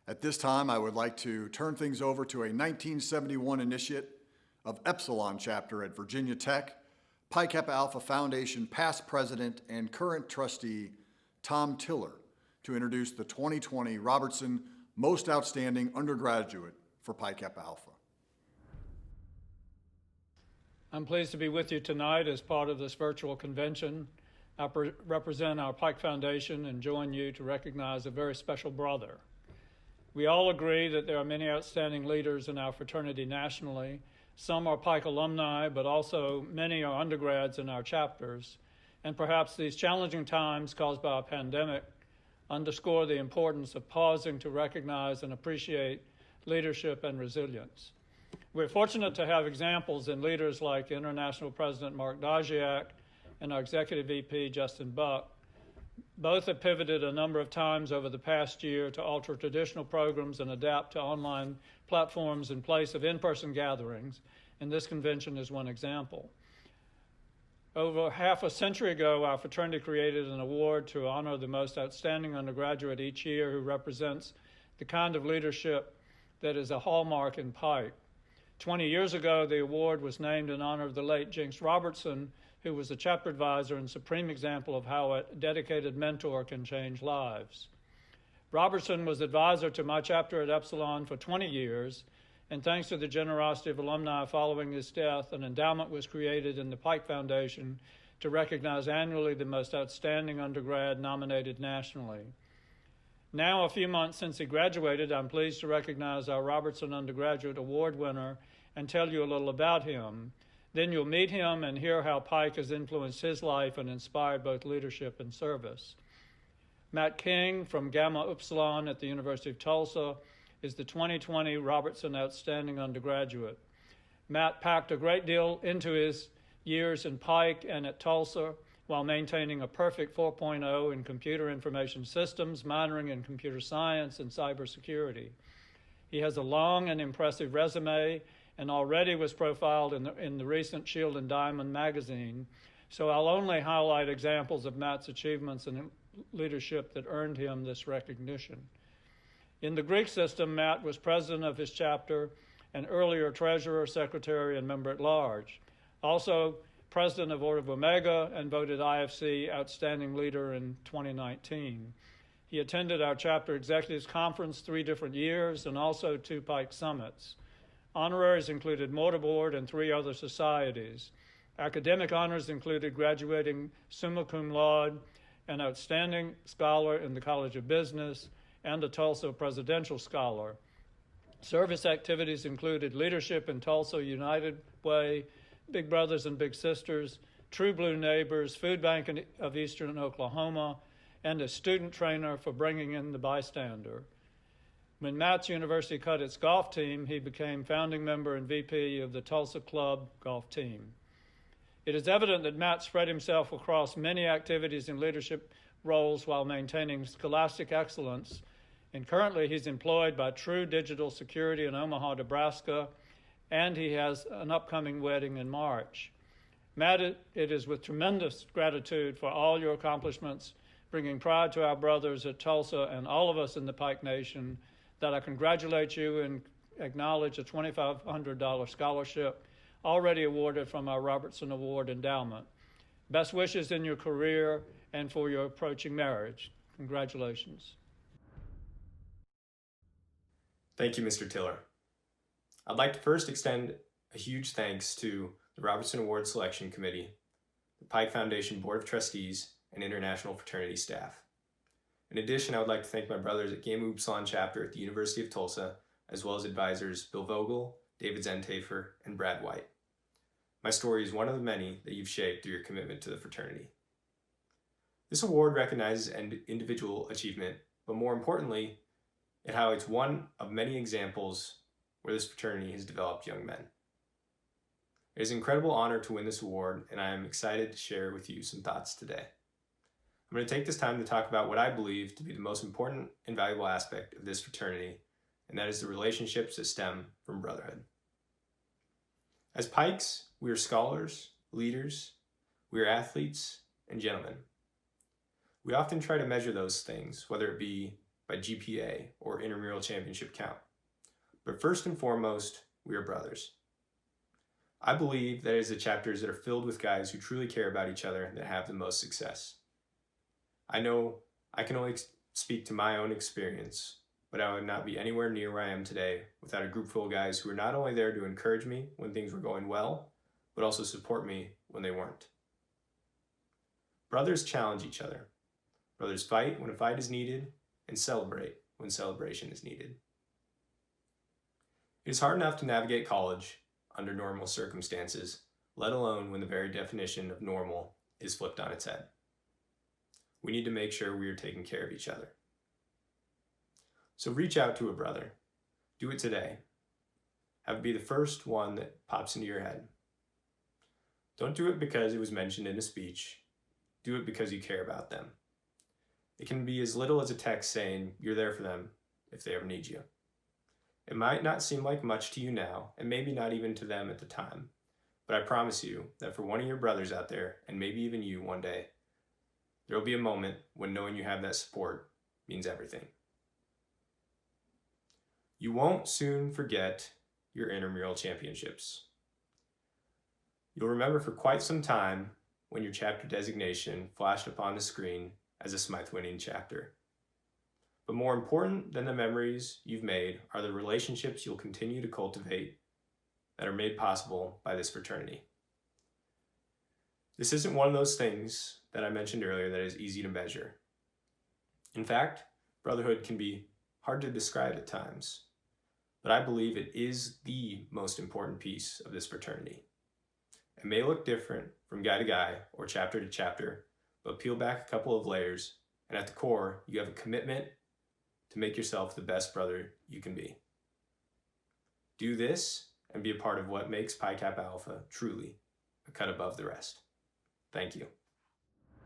At this time, I would like to turn things over to a 1971 initiate of Upsilon chapter at Virginia Tech, Pi Kappa Alpha Foundation past president and current trustee, Tom Tiller, to introduce the 2020 Robertson Most Outstanding Undergraduate for Pi Kappa Alpha. I'm pleased to be with you tonight as part of this virtual convention. I represent our Pike Foundation and join you to recognize a very special brother. We all agree that there are many outstanding leaders in our fraternity nationally. Some are Pike alumni, but also many are undergrads in our chapters. And perhaps these challenging times caused by a pandemic underscore the importance of pausing to recognize and appreciate leadership and resilience. We're fortunate to have examples in leaders like International President Mark Dajiak and our Executive VP Justin Buck. Both have pivoted a number of times over the past year to alter traditional programs and adapt to online platforms in place of in-person gatherings, and this convention is one example. Over half a century ago, our fraternity created an award to honor the most outstanding undergraduate each year who represents the kind of leadership that is a hallmark in Pike. 20 years ago, the award was named in honor of the late Jinx Robertson, who was a chapter advisor and supreme example of how a dedicated mentor can change lives. Robertson was advisor to my chapter at Upsilon for 20 years, and thanks to the generosity of alumni following his death, an endowment was created in the Pike Foundation to recognize annually the most outstanding undergrad nominated nationally. Now, a few months since he graduated, I'm pleased to recognize our Robertson Undergraduate Award winner and tell you a little about him. Then you'll meet him and hear how Pike has influenced his life and inspired both leadership and service. Matt King from Gamma Upsilon at the University of Tulsa is the 2020 Robertson Outstanding Undergraduate. Matt packed a great deal into his years in Pike and at Tulsa while maintaining a perfect 4.0 in computer information systems, minoring in computer science and cybersecurity. He has a long and impressive resume and already was profiled in the recent Shield and Diamond magazine, so I'll only highlight examples of Matt's achievements and leadership that earned him this recognition. In the Greek system, Matt was president of his chapter and earlier treasurer, secretary, and member at large. Also, president of Order of Omega and voted IFC Outstanding Leader in 2019. He attended our chapter executives conference 3 different years and also 2 Pike summits. Honoraries included mortarboard and 3 other societies. Academic honors included graduating summa cum laude, an outstanding scholar in the College of Business, and a Tulsa Presidential Scholar. Service activities included leadership in Tulsa United Way, Big Brothers and Big Sisters, True Blue Neighbors, Food Bank of Eastern Oklahoma, and a student trainer for bringing in the bystander. When Matt's university cut its golf team, he became founding member and VP of the Tulsa Club golf team. It is evident that Matt spread himself across many activities and leadership roles while maintaining scholastic excellence, and currently he's employed by True Digital Security in Omaha, Nebraska, and he has an upcoming wedding in March. Matt, it is with tremendous gratitude for all your accomplishments, bringing pride to our brothers at Tulsa and all of us in the Pike Nation, that I congratulate you and acknowledge a $2,500 scholarship already awarded from our Robertson Award endowment. Best wishes in your career and for your approaching marriage. Congratulations. Thank you, Mr. Tiller. I'd like to first extend a huge thanks to the Robertson Award Selection Committee, the Pike Foundation Board of Trustees, and international fraternity staff. In addition, I would like to thank my brothers at Gamma Upsilon chapter at the University of Tulsa, as well as advisors Bill Vogel, David Zentafer, and Brad White. My story is one of the many that you've shaped through your commitment to the fraternity. This award recognizes individual achievement, but more importantly, it highlights one of many examples where this fraternity has developed young men. It is an incredible honor to win this award, and I am excited to share with you some thoughts today. I'm going to take this time to talk about what I believe to be the most important and valuable aspect of this fraternity, and that is the relationships that stem from brotherhood. As Pikes, we are scholars, leaders, we are athletes, and gentlemen. We often try to measure those things, whether it be by GPA or intramural championship count. But first and foremost, we are brothers. I believe that it is the chapters that are filled with guys who truly care about each other that have the most success. I know I can only speak to my own experience, but I would not be anywhere near where I am today without a group full of guys who were not only there to encourage me when things were going well, but also support me when they weren't. Brothers challenge each other. Brothers fight when a fight is needed and celebrate when celebration is needed. It is hard enough to navigate college under normal circumstances, let alone when the very definition of normal is flipped on its head. We need to make sure we are taking care of each other. So reach out to a brother. Do it today. Have it be the first one that pops into your head. Don't do it because it was mentioned in a speech. Do it because you care about them. It can be as little as a text saying you're there for them if they ever need you. It might not seem like much to you now, and maybe not even to them at the time, but I promise you that for one of your brothers out there, and maybe even you one day, there will be a moment when knowing you have that support means everything. You won't soon forget your intramural championships. You'll remember for quite some time when your chapter designation flashed upon the screen as a Smythe winning chapter. But more important than the memories you've made are the relationships you'll continue to cultivate that are made possible by this fraternity. This isn't one of those things that I mentioned earlier that is easy to measure. In fact, brotherhood can be hard to describe at times, but I believe it is the most important piece of this fraternity. It may look different from guy to guy or chapter to chapter, but peel back a couple of layers, and at the core, you have a commitment to make yourself the best brother you can be. Do this and be a part of what makes Pi Kappa Alpha truly a cut above the rest. Thank you.